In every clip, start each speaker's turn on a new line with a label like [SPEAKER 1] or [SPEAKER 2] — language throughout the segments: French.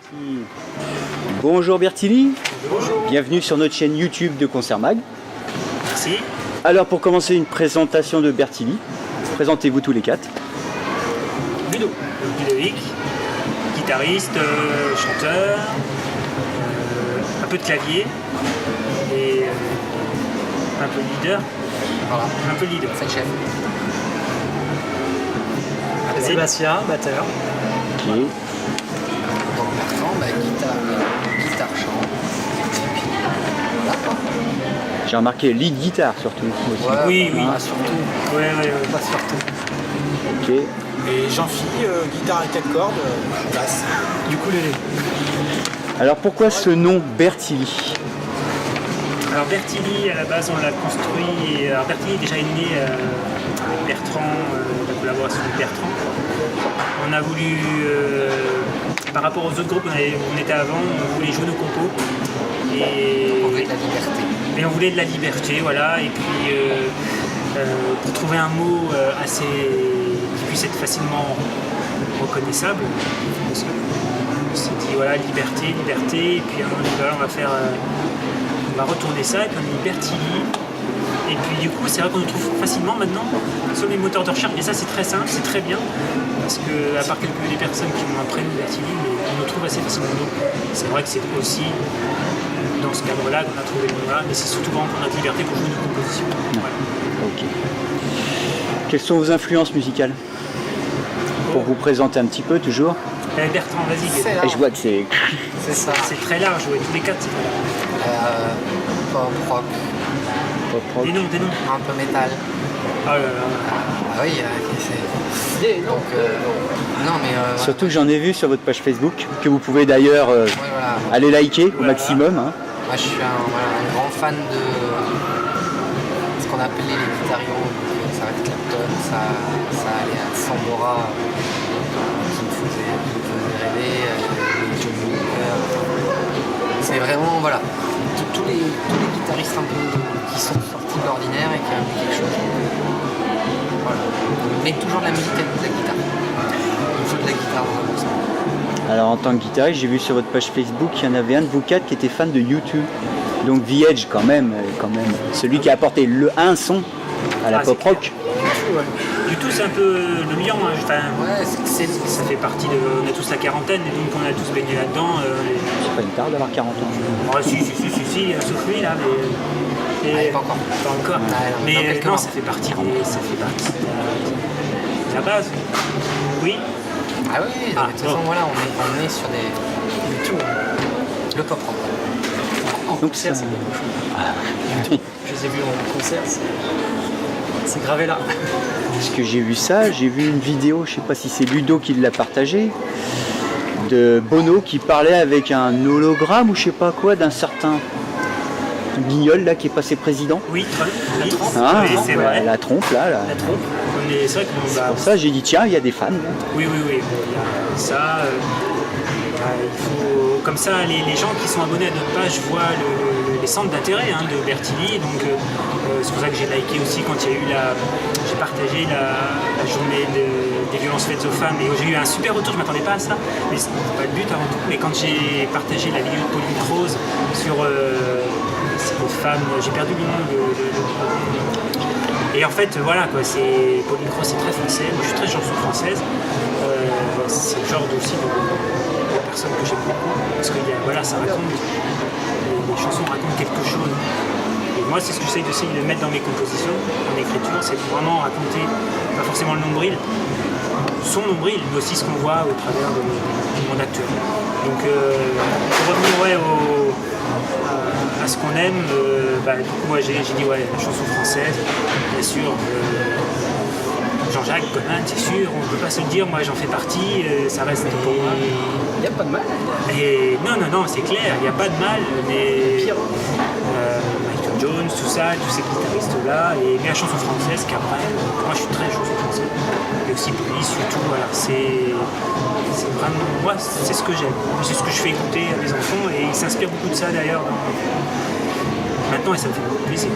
[SPEAKER 1] parti. Bonjour Bertilli.
[SPEAKER 2] Bonjour.
[SPEAKER 1] Bienvenue sur notre chaîne YouTube de Concert Mag.
[SPEAKER 2] Merci.
[SPEAKER 1] Alors pour commencer une présentation de Bertilli, présentez-vous tous les quatre.
[SPEAKER 2] Ludovic, guitariste, chanteur, un peu de clavier et un peu leader.
[SPEAKER 3] Voilà,
[SPEAKER 2] Un peu leader.
[SPEAKER 3] c'est le chef.
[SPEAKER 4] Sébastien, batteur.
[SPEAKER 1] Ok.
[SPEAKER 3] Donc Bertrand, guitare, chant. Et puis voilà quoi.
[SPEAKER 1] J'ai remarqué lead guitare surtout. Aussi.
[SPEAKER 3] Ouais,
[SPEAKER 2] Oui, oui.
[SPEAKER 3] Pas surtout.
[SPEAKER 2] Ouais.
[SPEAKER 3] Pas surtout.
[SPEAKER 1] Ok.
[SPEAKER 4] Et Jean-Philippe, guitare à 4 cordes, basse. Du coup,
[SPEAKER 1] Alors pourquoi ce nom Bertilli?
[SPEAKER 2] Alors Bertilli, à la base, on l'a construit. Alors Bertilli déjà est né avec Bertrand, la collaboration avec Bertrand. On a voulu, par rapport aux autres groupes on était avant, on voulait jouer nos compos.
[SPEAKER 3] On veut de la liberté.
[SPEAKER 2] Et on voulait de la liberté, voilà. Et puis pour trouver un mot qui puisse être facilement reconnaissable, on s'est dit voilà, liberté. Et puis on dit voilà, on va retourner ça et puis on a mis Bertilli. Et puis du coup, c'est vrai qu'on nous trouve facilement maintenant sur les moteurs de recherche. Et ça, c'est très simple, c'est très bien. Parce que, à part des personnes qui ont un prénom Bertilli, mais on nous trouve assez facilement. Donc, c'est vrai que c'est aussi dans ce cadre-là qu'on a trouvé le nom-là. Mais c'est surtout vraiment pour notre liberté pour jouer nos compositions. Voilà.
[SPEAKER 1] Ok. Quelles sont vos influences musicales? Pour vous présenter un petit peu toujours.
[SPEAKER 2] Bertrand, vas-y.
[SPEAKER 3] C'est là.
[SPEAKER 1] Et je vois que c'est...
[SPEAKER 3] C'est ça.
[SPEAKER 2] C'est très large, ouais. Tous les quatre, c'est très large.
[SPEAKER 3] Pop, rock,
[SPEAKER 1] pop rock.
[SPEAKER 2] Des noms.
[SPEAKER 3] un peu métal.
[SPEAKER 2] Oh là là.
[SPEAKER 3] Ah oui, c'est. Donc, non mais.
[SPEAKER 1] Surtout que j'en ai vu sur votre page Facebook, que vous pouvez d'ailleurs
[SPEAKER 3] Ouais, voilà.
[SPEAKER 1] aller liker au
[SPEAKER 2] Voilà.
[SPEAKER 1] maximum. Hein.
[SPEAKER 3] Moi je suis un grand fan de ce qu'on appelait les guitarions. Ça va être Clapton, ça allait à Sambora qui me faisait rêver, les Johnny Hooker. C'est vraiment voilà. Tous les guitaristes un peu qui sont sortis de l'ordinaire et qui ont mis quelque chose. Voilà. Mais toujours de la musique avec de la guitare. Il faut de la guitare dans ça.
[SPEAKER 1] Alors en tant que guitariste, j'ai vu sur votre page Facebook, il y en avait un de vous quatre qui était fan de U2. Donc The Edge quand même. Celui qui a apporté un son à la pop
[SPEAKER 2] c'est
[SPEAKER 1] rock.
[SPEAKER 2] Du tout, c'est un peu le lion. Hein. Enfin,
[SPEAKER 3] Ouais,
[SPEAKER 2] ça fait partie de. On a tous la quarantaine et donc on a tous baigné là-dedans.
[SPEAKER 1] C'est pas une tare d'avoir 40 ans.
[SPEAKER 2] Oh, si, sauf lui là, mais.
[SPEAKER 3] Pas encore.
[SPEAKER 2] Pas encore.
[SPEAKER 3] Ah, non, dans
[SPEAKER 2] mais
[SPEAKER 3] quelques
[SPEAKER 2] non,
[SPEAKER 3] mois.
[SPEAKER 2] ça fait partie de la base. Oui.
[SPEAKER 3] Ah oui,
[SPEAKER 2] Ah,
[SPEAKER 3] de toute façon,
[SPEAKER 2] bon.
[SPEAKER 3] voilà, on est sur du tout. Le pop rock.
[SPEAKER 4] En concert, c'est quelque chose. Je les ai vus en concert, c'est gravé là.
[SPEAKER 1] Parce que j'ai vu ça, j'ai vu une vidéo, je sais pas si c'est Ludo qui l'a partagé, de Bono qui parlait avec un hologramme ou je sais pas quoi d'un certain guignol là qui est passé président.
[SPEAKER 2] Oui, Trump. Oui,
[SPEAKER 1] Ah,
[SPEAKER 2] oui, c'est vrai.
[SPEAKER 1] la trompe là.
[SPEAKER 2] La trompe. C'est vrai qu'on
[SPEAKER 1] C'est pour ça j'ai dit tiens, il y a des fans. Là.
[SPEAKER 2] Oui. Bon, il y a ça. Il faut, comme ça, les gens qui sont abonnés à notre page voient les centres d'intérêt de Bertilli. Donc, c'est pour ça que j'ai liké aussi quand il y a eu j'ai partagé la journée des violences faites aux femmes. Et j'ai eu un super retour, je ne m'attendais pas à ça. Mais c'est pas le but avant tout. Mais quand j'ai partagé la vidéo de Pauline Rose sur cette femme, j'ai perdu le nom Et en fait, voilà, quoi, Pauline Cross, c'est très français. Moi, je suis très chanson française. C'est le genre aussi de personnes que j'aime beaucoup. Parce que voilà, ça raconte. Les chansons racontent quelque chose. Et moi, c'est ce que j'essaye de mettre dans mes compositions, en écriture, c'est vraiment raconter, pas forcément le nombril, son nombril, mais aussi ce qu'on voit au travers du monde actuel. Donc, pour revenir à ce qu'on aime, du coup, moi j'ai dit la chanson française, bien sûr. Jean-Jacques Goldman, c'est sûr, on ne peut pas se le dire, moi j'en fais partie, ça reste pour moi.
[SPEAKER 4] Il n'y a pas de mal.
[SPEAKER 2] Et non, c'est clair, il n'y a pas de mal, mais Michael Jones, tout ça, tous ces guitaristes-là, mais la chanson française, Cabrel, moi je suis très chanson française. Et aussi Police, surtout, voilà, c'est vraiment, moi c'est ce que j'aime, c'est ce que je fais écouter à mes enfants, et ils s'inspirent beaucoup de ça d'ailleurs. Maintenant, et ça me fait beaucoup plaisir.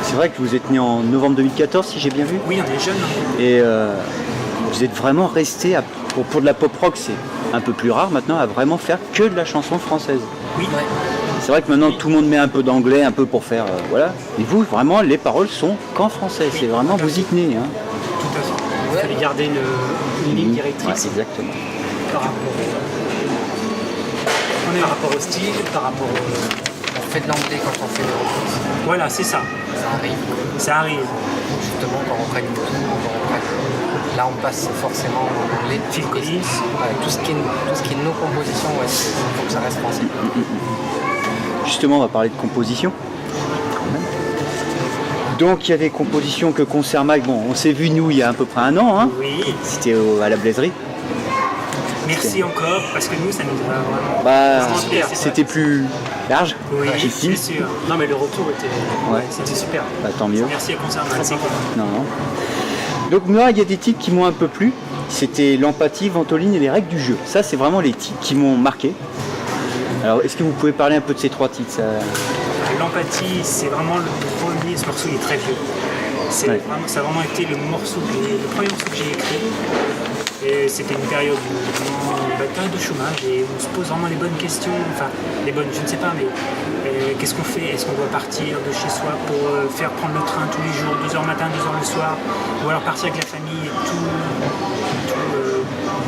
[SPEAKER 1] C'est vrai que vous êtes né en novembre 2014 si j'ai bien vu.
[SPEAKER 2] Oui, on est jeunes.
[SPEAKER 1] Et vous êtes vraiment resté pour de la pop rock, un peu plus rares maintenant à vraiment faire que de la chanson française.
[SPEAKER 2] Oui,
[SPEAKER 3] Ouais.
[SPEAKER 1] C'est vrai que maintenant tout le monde met un peu d'anglais, un peu pour faire voilà. Et vous vraiment les paroles sont qu'en français. C'est vraiment vous y tenez. Hein.
[SPEAKER 2] tout à fait.
[SPEAKER 4] Il fallait garder une ligne
[SPEAKER 1] Ouais,
[SPEAKER 4] directrice
[SPEAKER 1] exactement.
[SPEAKER 4] par rapport au style, par rapport au...
[SPEAKER 3] On fait de l'anglais quand on fait des reprises.
[SPEAKER 2] Voilà, c'est ça.
[SPEAKER 3] Ça arrive.
[SPEAKER 2] Ça arrive.
[SPEAKER 3] Justement, quand on prenne tout, là on passe forcément en anglais.
[SPEAKER 2] Phil Collins.
[SPEAKER 3] Ouais, tout ce qui est nos compositions, ouais, il faut que ça reste français.
[SPEAKER 1] Justement, on va parler de composition. Donc il y a des compositions que Concert Mag, bon, on s'est vu nous il y a à peu près un an, hein.
[SPEAKER 2] Oui,
[SPEAKER 1] C'était à la Blaiserie.
[SPEAKER 2] merci encore, parce que nous, ça nous a vraiment...
[SPEAKER 1] Bah,
[SPEAKER 2] inspiré, c'est
[SPEAKER 1] c'était plus large.
[SPEAKER 2] Oui,
[SPEAKER 1] qu'ici.
[SPEAKER 2] c'est sûr.
[SPEAKER 4] Non mais le retour était...
[SPEAKER 1] Ouais.
[SPEAKER 4] C'était super.
[SPEAKER 1] Bah, tant mieux.
[SPEAKER 2] Merci à Concert Mag,
[SPEAKER 4] Très
[SPEAKER 2] c'est
[SPEAKER 4] sympa.
[SPEAKER 2] cool.
[SPEAKER 1] Non, non. Donc moi, il y a des titres qui m'ont un peu plu. C'était l'empathie, Ventoline et les règles du jeu. Ça, c'est vraiment les titres qui m'ont marqué. Alors, est-ce que vous pouvez parler un peu de ces trois titres ça...
[SPEAKER 2] L'empathie, c'est vraiment le premier, ce morceau il est très vieux.
[SPEAKER 1] Ouais.
[SPEAKER 2] Ça a vraiment été le premier morceau que j'ai écrit. Et c'était une période de chômage et on se pose vraiment les bonnes questions, enfin les bonnes, je ne sais pas, mais qu'est-ce qu'on fait? Est-ce qu'on doit partir de chez soi pour faire prendre le train tous les jours, 2h matin, 2h le soir, ou alors partir avec la famille et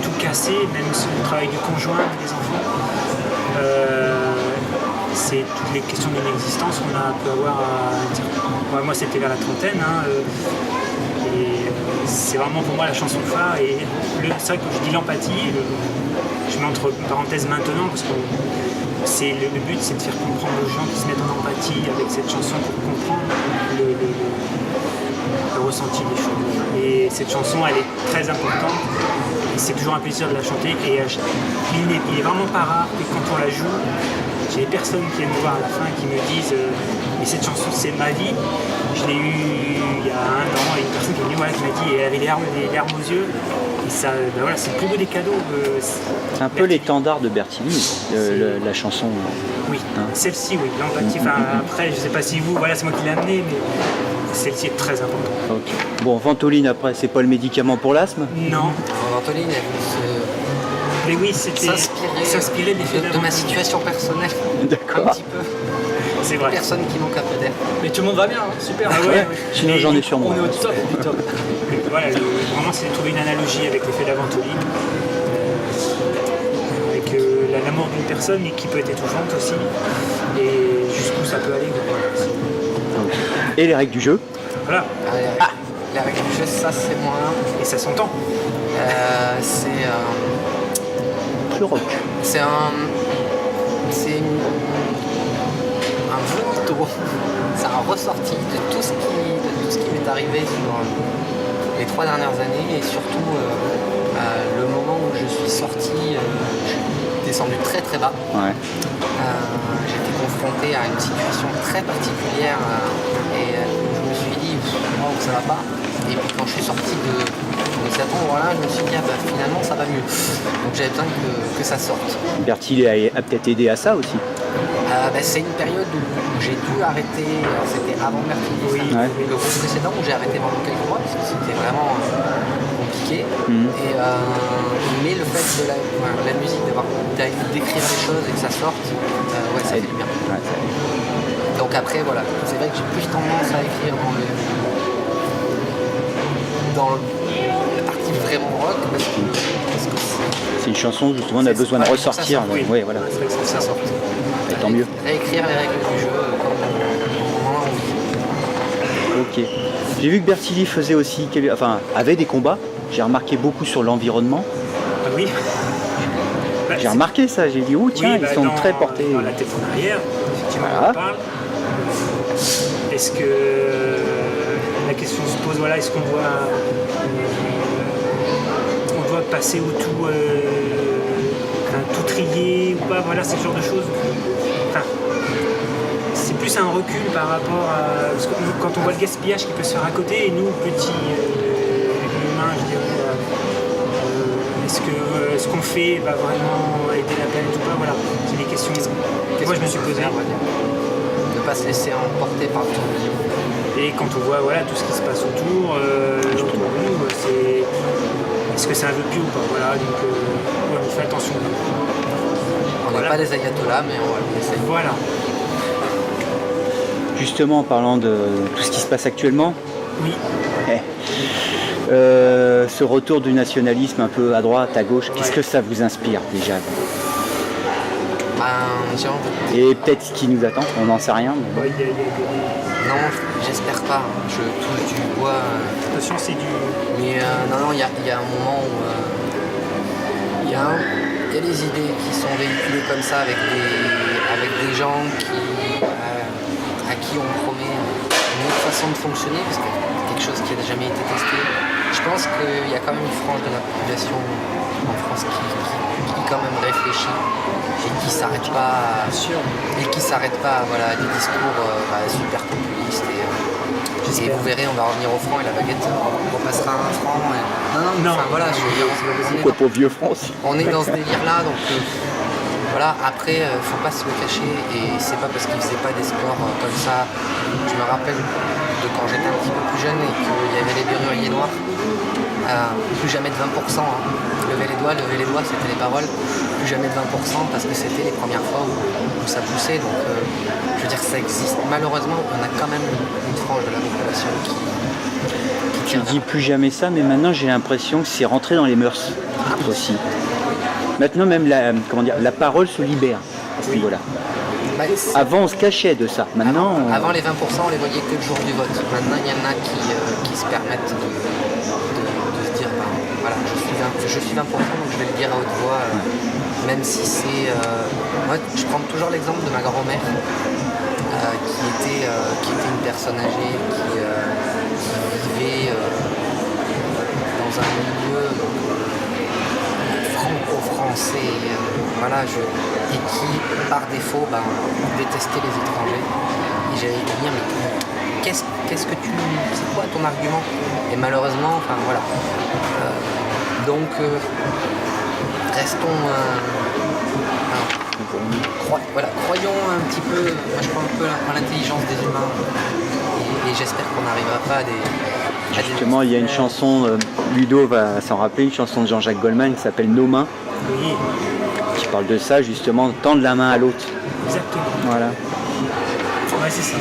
[SPEAKER 2] tout casser, même si le travail du conjoint, des enfants. C'est toutes les questions d'une existence qu'on peut avoir à dire. Ouais, moi c'était vers la trentaine, hein, et c'est vraiment pour moi la chanson phare. Et c'est vrai que je dis l'empathie, je mets entre parenthèses maintenant parce que le but c'est de faire comprendre aux gens qui se mettent en empathie avec cette chanson pour comprendre le ressenti des choses. Et cette chanson elle est très importante. Et c'est toujours un plaisir de la chanter et il est vraiment pas rare que quand on la joue, j'ai des personnes qui viennent me voir à la fin qui me disent mais cette chanson c'est ma vie. Je l'ai eue il y a un an et une personne qui est venue qui m'a dit elle avait des larmes aux yeux. Et ça, voilà, c'est le plus beau des cadeaux.
[SPEAKER 1] C'est un peu l'étendard de Bertilli, la chanson.
[SPEAKER 2] Oui,
[SPEAKER 1] Hein.
[SPEAKER 2] Celle-ci, oui, l'empathie. Enfin, après, je sais pas si vous, voilà, c'est moi qui l'ai amené, mais celle-ci est très importante.
[SPEAKER 1] Ok. Bon, Ventoline après, c'est pas le médicament pour l'asthme.
[SPEAKER 2] Non,
[SPEAKER 3] Ventoline, elle
[SPEAKER 2] mais oui, c'était s'inspirer de l'effet
[SPEAKER 3] de ma situation personnelle. Un
[SPEAKER 1] D'accord.
[SPEAKER 3] petit peu.
[SPEAKER 2] C'est vrai.
[SPEAKER 3] Personne qui manque un peu d'air.
[SPEAKER 4] Mais tout le monde va bien, hein, super.
[SPEAKER 2] Ah ouais.
[SPEAKER 1] Sinon j'en ai sur moi.
[SPEAKER 4] On est au top du top.
[SPEAKER 2] Voilà, vraiment, c'est de trouver une analogie avec l'effet d'Aventoline, avec la mort d'une personne, mais qui peut être étouffante aussi, et jusqu'où ça peut aller. Donc, voilà.
[SPEAKER 1] Et les règles du jeu.
[SPEAKER 2] Voilà,
[SPEAKER 3] Les règles du jeu, ça c'est moins.
[SPEAKER 2] et ça s'entend.
[SPEAKER 3] C'est
[SPEAKER 1] Plus rock.
[SPEAKER 3] c'est un vomito. C'est un ressorti de tout ce qui m'est arrivé sur les 3 dernières années et surtout le moment où je suis sorti, je suis descendu très très bas.
[SPEAKER 1] Ouais.
[SPEAKER 3] J'ai été confronté à une situation très particulière et je me suis dit wow, ça va pas. Et puis quand je suis sorti de cet endroit-là, je me suis dit finalement ça va mieux. Donc j'avais besoin que ça sorte.
[SPEAKER 1] Bertilli a peut-être aidé à ça aussi.
[SPEAKER 3] C'est une période où j'ai dû arrêter, alors c'était avant Bertilli,
[SPEAKER 1] Ouais.
[SPEAKER 3] le groupe précédent où j'ai arrêté pendant quelques mois parce que c'était vraiment compliqué. Et, mais le fait de la musique, d'écrire les choses et que ça sorte, ouais, ça fait du bien.
[SPEAKER 1] Ouais, ça-
[SPEAKER 3] Donc après, voilà, c'est vrai que j'ai plus tendance à écrire dans la partie vraiment rock parce que
[SPEAKER 1] C'est une chanson justement on a besoin de
[SPEAKER 3] ouais,
[SPEAKER 1] ressortir.
[SPEAKER 3] ça sort,
[SPEAKER 1] Donc, ouais, voilà.
[SPEAKER 3] c'est que ça sorte.
[SPEAKER 1] Et tant mieux.
[SPEAKER 3] Réécrire les règles du jeu comme on a envie.
[SPEAKER 1] Ok. J'ai vu que Bertilli faisait aussi, avait des combats. J'ai remarqué beaucoup sur l'environnement.
[SPEAKER 2] Ah oui. Bah,
[SPEAKER 1] J'ai remarqué ça. J'ai dit, oh tiens,
[SPEAKER 2] oui,
[SPEAKER 1] ils sont très portés.
[SPEAKER 2] Dans la tête en arrière, effectivement,
[SPEAKER 1] Voilà.
[SPEAKER 2] on en parle. Est-ce que la question se pose, voilà, est-ce qu'on doit passer au tout, tout trier ou pas, voilà, ce genre de choses. Enfin, c'est plus un recul par rapport à... Parce que quand on voit le gaspillage qui peut se faire à côté, et nous, petits humains, je dirais, est-ce qu'on fait va vraiment aider la planète ou pas, voilà, c'est des questions que moi je me suis posé.
[SPEAKER 3] Ne pas se laisser emporter par le tourisme.
[SPEAKER 2] Et quand on voit voilà, tout ce qui se passe autour de nous, est-ce que c'est un vœu pieux ou pas, voilà, donc il fait attention.
[SPEAKER 3] On n'est
[SPEAKER 2] Voilà.
[SPEAKER 3] pas des ayatollahs, mais on essaye.
[SPEAKER 2] Voilà.
[SPEAKER 1] Justement, en parlant de tout ce qui se passe actuellement,
[SPEAKER 2] Oui.
[SPEAKER 1] ce retour du nationalisme un peu à droite, à gauche, qu'est-ce que ça vous inspire déjà?
[SPEAKER 3] Tiens,
[SPEAKER 1] Et peut-être ce qui nous attend, on n'en sait rien. Mais...
[SPEAKER 2] Ouais, il y a-
[SPEAKER 3] non, j'espère pas. Je touche du bois.
[SPEAKER 2] Attention, c'est du.
[SPEAKER 3] Mais non, il y a un moment où il y a des idées qui sont véhiculées comme ça avec des gens à qui on promet une autre façon de fonctionner, parce que c'est quelque chose qui n'a jamais été testé. Je pense qu'il y a quand même une frange de la population en France qui quand même réfléchit et qui s'arrête pas voilà, à des discours super populistes. Et vous verrez, on va revenir au franc et la baguette repassera à 1 franc. Non, enfin voilà,
[SPEAKER 1] Pourquoi pour vieux France?
[SPEAKER 3] on est dans ce délire-là, donc voilà. Après, faut pas se le cacher, et c'est pas parce qu'ils faisaient pas des sports comme ça. Je me rappelle de quand j'étais un petit peu plus jeune et qu'il y avait les berruriers noirs. Plus jamais de 20%. Lever les doigts, c'était les paroles. Plus jamais de 20% parce que c'était les premières fois où ça poussait. Donc, je veux dire que ça existe. Malheureusement, on a quand même une frange de la population qui
[SPEAKER 1] Tu dis plus jamais ça, mais maintenant j'ai l'impression que c'est rentré dans les mœurs aussi. Maintenant même la parole se libère à ce niveau-là. Avant on se cachait de ça. Maintenant,
[SPEAKER 3] Avant les 20%, on les voyait que le jour du vote. Maintenant, il y en a qui se permettent de se dire voilà, je suis 20%, donc je vais le dire à haute voix, même si c'est. Moi, je prends toujours l'exemple de ma grand-mère, qui était une personne âgée, qui vivait dans un milieu franco-français, et qui, par défaut, détestait les étrangers. Et j'allais lui dire, mais qu'est-ce que c'est quoi ton argument? Et malheureusement, donc restons, croyons un petit peu, moi je crois un peu en l'intelligence des humains, et j'espère qu'on n'arrivera pas à des
[SPEAKER 1] justement il y a une chanson, Ludo va s'en rappeler, une chanson de Jean-Jacques Goldman qui s'appelle Nos mains,
[SPEAKER 2] Oui,
[SPEAKER 1] qui parle de ça justement, tendre la main à l'autre.
[SPEAKER 2] exactement.
[SPEAKER 1] Voilà.
[SPEAKER 2] Ouais, c'est ça.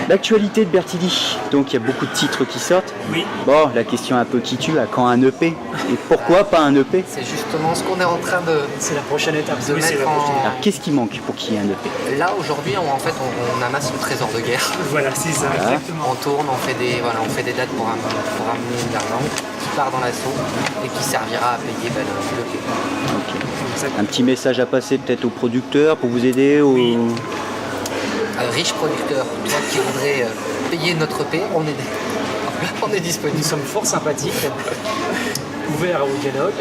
[SPEAKER 1] L'actualité de Bertilli, donc il y a beaucoup de titres qui sortent.
[SPEAKER 2] Oui.
[SPEAKER 1] Bon, la question un peu qui tue, à quand un EP? Et pourquoi pas un EP?
[SPEAKER 3] C'est justement ce qu'on est en train de
[SPEAKER 4] C'est la prochaine étape.
[SPEAKER 3] de
[SPEAKER 2] Oui, c'est
[SPEAKER 3] mettre
[SPEAKER 2] la prochaine
[SPEAKER 1] Alors qu'est-ce qui manque pour qu'il y ait un EP?
[SPEAKER 3] Là aujourd'hui, on amasse le trésor de guerre.
[SPEAKER 2] Voilà, c'est ça, exactement.
[SPEAKER 3] On tourne, on fait des dates pour amener de l'argent qui part dans l'assaut et qui servira à payer le EP.
[SPEAKER 1] Ok. Un petit message à passer peut-être aux producteurs pour vous aider
[SPEAKER 2] Oui.
[SPEAKER 3] Riche producteur, toi qui voudrais payer notre EP, on est disponible.
[SPEAKER 4] Nous sommes fort sympathiques, ouverts au dialogue.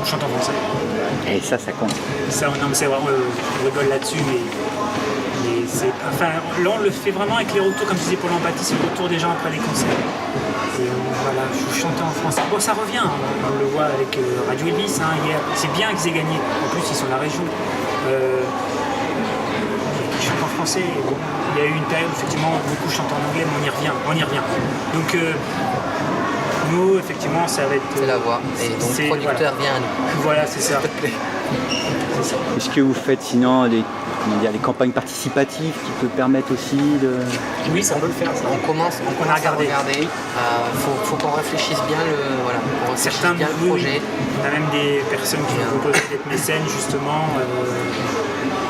[SPEAKER 2] On chante en français.
[SPEAKER 1] Et ça compte.
[SPEAKER 2] Ça, non, mais c'est vrai, on rigole là-dessus, mais c'est. Enfin, là, on le fait vraiment avec les retours, comme je disais pour l'empathie, c'est le retour des gens après les concerts. Et voilà, je chantais en français. Bon, ça revient, hein, on le voit avec Radio Elvis hier. C'est bien qu'ils aient gagné. En plus, ils sont de la région. Je chante en français. Et bon, il y a eu une période où effectivement beaucoup chantent en anglais, mais on y revient. Donc nous, effectivement, ça va être.
[SPEAKER 3] C'est la voix. Et donc
[SPEAKER 2] c'est-
[SPEAKER 3] producteur, viens à nous.
[SPEAKER 2] Voilà, c'est ça.
[SPEAKER 3] S'il te plaît.
[SPEAKER 2] C'est ça.
[SPEAKER 1] Est-ce que vous faites sinon des campagnes participatives qui peuvent permettre aussi de...
[SPEAKER 2] Oui, ça peut le faire. Ça.
[SPEAKER 3] On commence
[SPEAKER 2] a regardé.
[SPEAKER 3] à regarder. Faut qu'on réfléchisse bien
[SPEAKER 2] Certains,
[SPEAKER 3] bien le
[SPEAKER 2] oui,
[SPEAKER 3] projet.
[SPEAKER 2] on a même des personnes qui nous proposent d'être mécènes justement.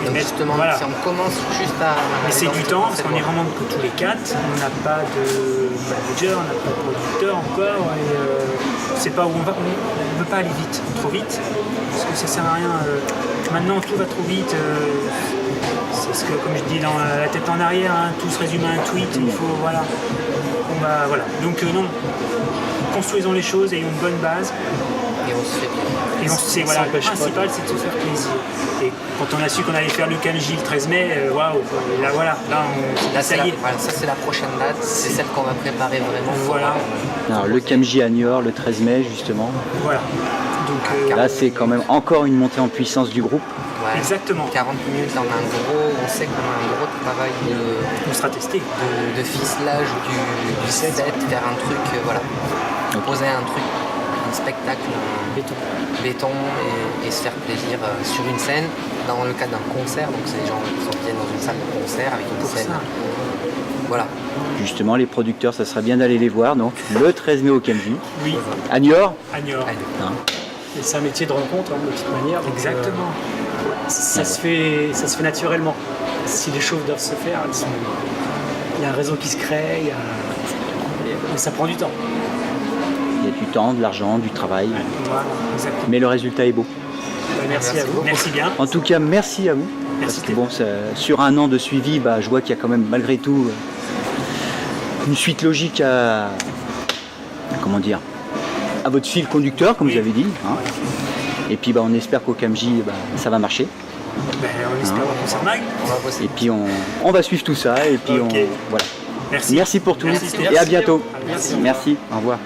[SPEAKER 3] Donc justement,
[SPEAKER 2] voilà.
[SPEAKER 3] si on commence juste à...
[SPEAKER 2] Mais c'est
[SPEAKER 3] dans
[SPEAKER 2] du
[SPEAKER 3] ce
[SPEAKER 2] temps parce qu'on est
[SPEAKER 3] concept.
[SPEAKER 2] vraiment que tous les quatre. On n'a pas de manager, on n'a pas de producteur encore. Et c'est pas où on va. On ne veut pas aller vite, trop vite, parce que ça sert à rien. Maintenant, tout va trop vite. C'est ce que, comme je dis dans la tête en arrière, hein, tout se résume à un tweet. Il faut voilà. Voilà. Donc non. Construisons les choses, ayons une bonne base.
[SPEAKER 3] Et on se fait plaisir.
[SPEAKER 2] Et le principal, c'est de se faire plaisir. Et quand on a su qu'on allait faire le Kanji le 13 mai, waouh, là voilà, là
[SPEAKER 3] Ça,
[SPEAKER 2] ça y est.
[SPEAKER 3] ça c'est la prochaine date, c'est celle qu'on va préparer vraiment.
[SPEAKER 2] Voilà.
[SPEAKER 1] Alors le Kamji à Niort le 13 mai justement.
[SPEAKER 2] Voilà. Donc
[SPEAKER 1] Là c'est quand même encore une montée en puissance du groupe.
[SPEAKER 3] Ouais.
[SPEAKER 2] exactement.
[SPEAKER 3] 40 minutes, on sait qu'on a un gros travail
[SPEAKER 2] On sera testé.
[SPEAKER 3] de ficelage du set, faire un truc, poser un truc un spectacle
[SPEAKER 4] Béton.
[SPEAKER 3] béton et se faire plaisir sur une scène dans le cadre d'un concert. Donc c'est des gens qui viennent dans une salle de concert avec une
[SPEAKER 2] Pour
[SPEAKER 3] scène.
[SPEAKER 2] ça.
[SPEAKER 3] Voilà.
[SPEAKER 1] Justement, les producteurs, ça serait bien d'aller les voir. Donc, le 13 mai au Camji,
[SPEAKER 2] Oui,
[SPEAKER 1] à Niort.
[SPEAKER 2] à Niort.
[SPEAKER 3] Allez.
[SPEAKER 1] Hein.
[SPEAKER 4] Et c'est un métier de rencontre, de toute manière. Donc,
[SPEAKER 2] Exactement.
[SPEAKER 4] ça se fait naturellement. Si les choses doivent se faire, il y a un réseau qui se crée, mais ça prend du temps.
[SPEAKER 1] Il y a du temps, de l'argent, du travail.
[SPEAKER 2] Voilà, exactement.
[SPEAKER 1] Mais le résultat est beau.
[SPEAKER 4] Merci à vous.
[SPEAKER 2] Merci bien.
[SPEAKER 1] En tout cas, merci à vous.
[SPEAKER 2] Merci,
[SPEAKER 1] Parce que bon, sur un an de suivi, je vois qu'il y a quand même malgré tout une suite logique comment dire, à votre fil conducteur, comme
[SPEAKER 2] Oui.
[SPEAKER 1] vous avez dit. Hein. Et puis on espère qu'au Camji, ça va marcher.
[SPEAKER 2] Ben, on espère qu'on s'en aille.
[SPEAKER 3] On va bosser.
[SPEAKER 1] Et puis on va suivre tout ça. Et puis
[SPEAKER 2] Ok.
[SPEAKER 1] voilà.
[SPEAKER 2] Merci.
[SPEAKER 1] Merci pour tout.
[SPEAKER 2] Merci,
[SPEAKER 1] Et à bientôt.
[SPEAKER 2] Merci.
[SPEAKER 1] Merci. Au revoir.